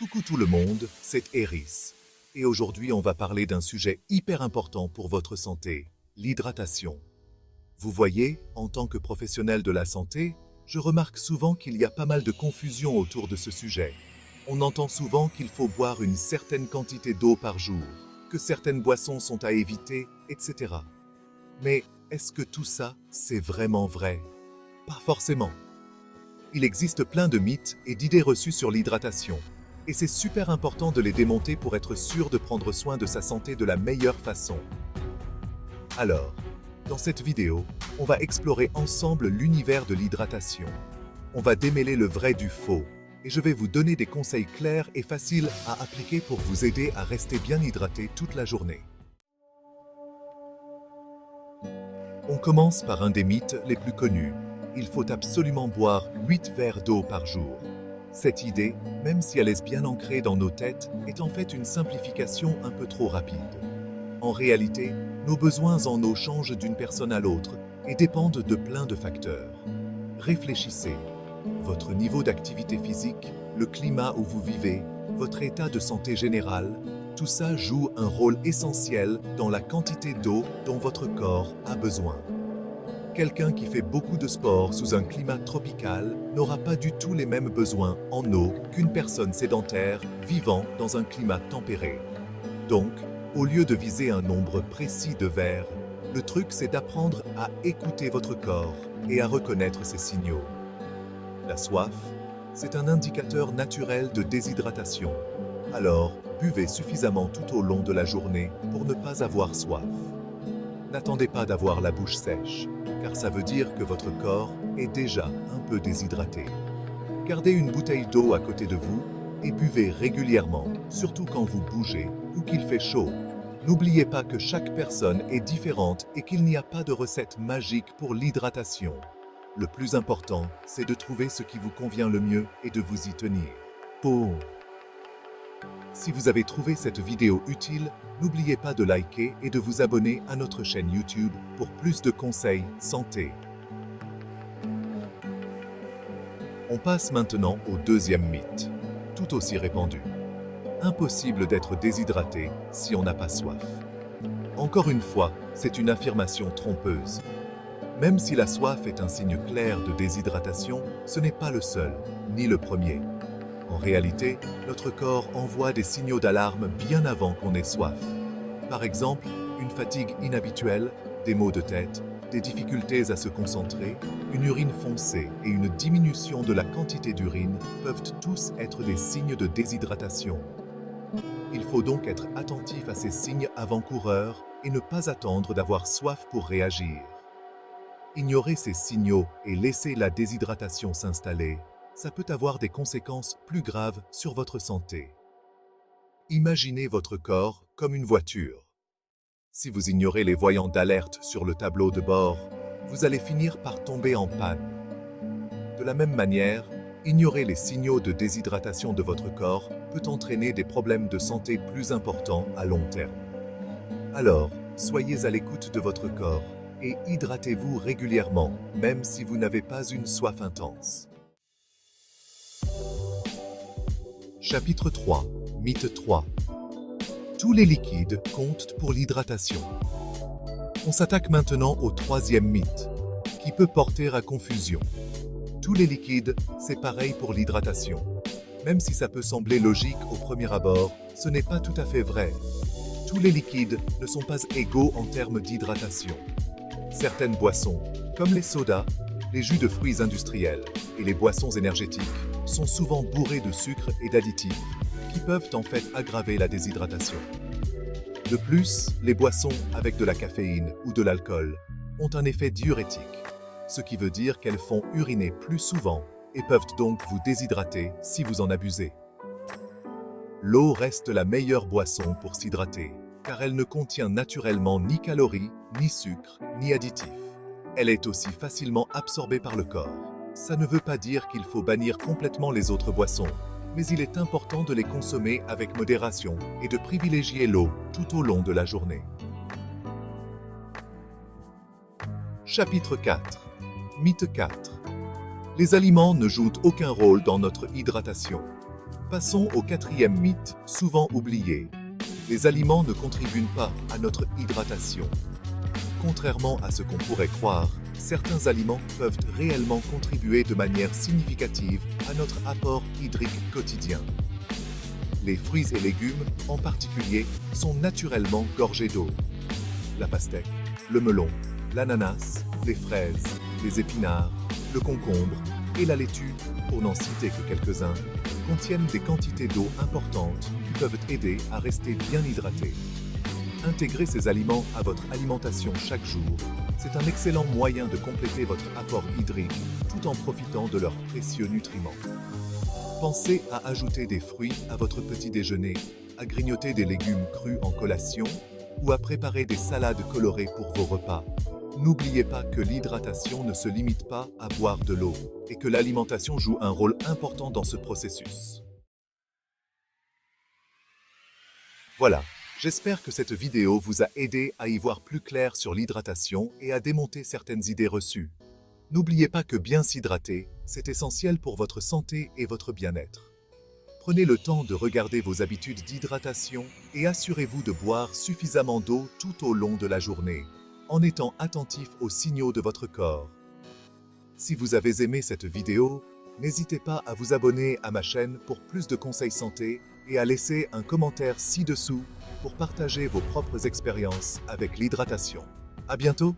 Coucou tout le monde, c'est Eris. Et aujourd'hui, on va parler d'un sujet hyper important pour votre santé, l'hydratation. Vous voyez, en tant que professionnel de la santé, je remarque souvent qu'il y a pas mal de confusion autour de ce sujet. On entend souvent qu'il faut boire une certaine quantité d'eau par jour, que certaines boissons sont à éviter, etc. Mais est-ce que tout ça, c'est vraiment vrai? Pas forcément. Il existe plein de mythes et d'idées reçues sur l'hydratation. Et c'est super important de les démonter pour être sûr de prendre soin de sa santé de la meilleure façon. Alors, dans cette vidéo, on va explorer ensemble l'univers de l'hydratation. On va démêler le vrai du faux, et je vais vous donner des conseils clairs et faciles à appliquer pour vous aider à rester bien hydraté toute la journée. On commence par un des mythes les plus connus. Il faut absolument boire 8 verres d'eau par jour. Cette idée, même si elle est bien ancrée dans nos têtes, est en fait une simplification un peu trop rapide. En réalité, nos besoins en eau changent d'une personne à l'autre et dépendent de plein de facteurs. Réfléchissez. Votre niveau d'activité physique, le climat où vous vivez, votre état de santé général, tout ça joue un rôle essentiel dans la quantité d'eau dont votre corps a besoin. Quelqu'un qui fait beaucoup de sport sous un climat tropical n'aura pas du tout les mêmes besoins en eau qu'une personne sédentaire vivant dans un climat tempéré. Donc, au lieu de viser un nombre précis de verres, le truc c'est d'apprendre à écouter votre corps et à reconnaître ses signaux. La soif, c'est un indicateur naturel de déshydratation. Alors, buvez suffisamment tout au long de la journée pour ne pas avoir soif. N'attendez pas d'avoir la bouche sèche, car ça veut dire que votre corps est déjà un peu déshydraté. Gardez une bouteille d'eau à côté de vous et buvez régulièrement, surtout quand vous bougez ou qu'il fait chaud. N'oubliez pas que chaque personne est différente et qu'il n'y a pas de recette magique pour l'hydratation. Le plus important, c'est de trouver ce qui vous convient le mieux et de vous y tenir. Si vous avez trouvé cette vidéo utile, n'oubliez pas de liker et de vous abonner à notre chaîne YouTube pour plus de conseils santé. On passe maintenant au deuxième mythe, tout aussi répandu. Impossible d'être déshydraté si on n'a pas soif. Encore une fois, c'est une affirmation trompeuse. Même si la soif est un signe clair de déshydratation, ce n'est pas le seul, ni le premier. En réalité, notre corps envoie des signaux d'alarme bien avant qu'on ait soif. Par exemple, une fatigue inhabituelle, des maux de tête, des difficultés à se concentrer, une urine foncée et une diminution de la quantité d'urine peuvent tous être des signes de déshydratation. Il faut donc être attentif à ces signes avant-coureurs et ne pas attendre d'avoir soif pour réagir. Ignorer ces signaux et laisser la déshydratation s'installer, ça peut avoir des conséquences plus graves sur votre santé. Imaginez votre corps comme une voiture. Si vous ignorez les voyants d'alerte sur le tableau de bord, vous allez finir par tomber en panne. De la même manière, ignorer les signaux de déshydratation de votre corps peut entraîner des problèmes de santé plus importants à long terme. Alors, soyez à l'écoute de votre corps et hydratez-vous régulièrement, même si vous n'avez pas une soif intense. Chapitre 3, mythe 3. Tous les liquides comptent pour l'hydratation. On s'attaque maintenant au troisième mythe, qui peut porter à confusion. Tous les liquides, c'est pareil pour l'hydratation. Même si ça peut sembler logique au premier abord, ce n'est pas tout à fait vrai. Tous les liquides ne sont pas égaux en termes d'hydratation. Certaines boissons, comme les sodas, les jus de fruits industriels et les boissons énergétiques, sont souvent bourrés de sucre et d'additifs qui peuvent en fait aggraver la déshydratation. De plus, les boissons avec de la caféine ou de l'alcool ont un effet diurétique, ce qui veut dire qu'elles font uriner plus souvent et peuvent donc vous déshydrater si vous en abusez. L'eau reste la meilleure boisson pour s'hydrater, car elle ne contient naturellement ni calories, ni sucre, ni additifs. Elle est aussi facilement absorbée par le corps. Ça ne veut pas dire qu'il faut bannir complètement les autres boissons, mais il est important de les consommer avec modération et de privilégier l'eau tout au long de la journée. Chapitre 4. Mythe 4. Les aliments ne jouent aucun rôle dans notre hydratation. Passons au quatrième mythe, souvent oublié. Les aliments ne contribuent pas à notre hydratation. Contrairement à ce qu'on pourrait croire, certains aliments peuvent réellement contribuer de manière significative à notre apport hydrique quotidien. Les fruits et légumes, en particulier, sont naturellement gorgés d'eau. La pastèque, le melon, l'ananas, les fraises, les épinards, le concombre et la laitue, pour n'en citer que quelques-uns, contiennent des quantités d'eau importantes qui peuvent aider à rester bien hydraté. Intégrer ces aliments à votre alimentation chaque jour, c'est un excellent moyen de compléter votre apport hydrique tout en profitant de leurs précieux nutriments. Pensez à ajouter des fruits à votre petit déjeuner, à grignoter des légumes crus en collation ou à préparer des salades colorées pour vos repas. N'oubliez pas que l'hydratation ne se limite pas à boire de l'eau et que l'alimentation joue un rôle important dans ce processus. Voilà, j'espère que cette vidéo vous a aidé à y voir plus clair sur l'hydratation et à démonter certaines idées reçues. N'oubliez pas que bien s'hydrater, c'est essentiel pour votre santé et votre bien-être. Prenez le temps de regarder vos habitudes d'hydratation et assurez-vous de boire suffisamment d'eau tout au long de la journée, en étant attentif aux signaux de votre corps. Si vous avez aimé cette vidéo, n'hésitez pas à vous abonner à ma chaîne pour plus de conseils santé et à laisser un commentaire ci-dessous pour partager vos propres expériences avec l'hydratation. À bientôt!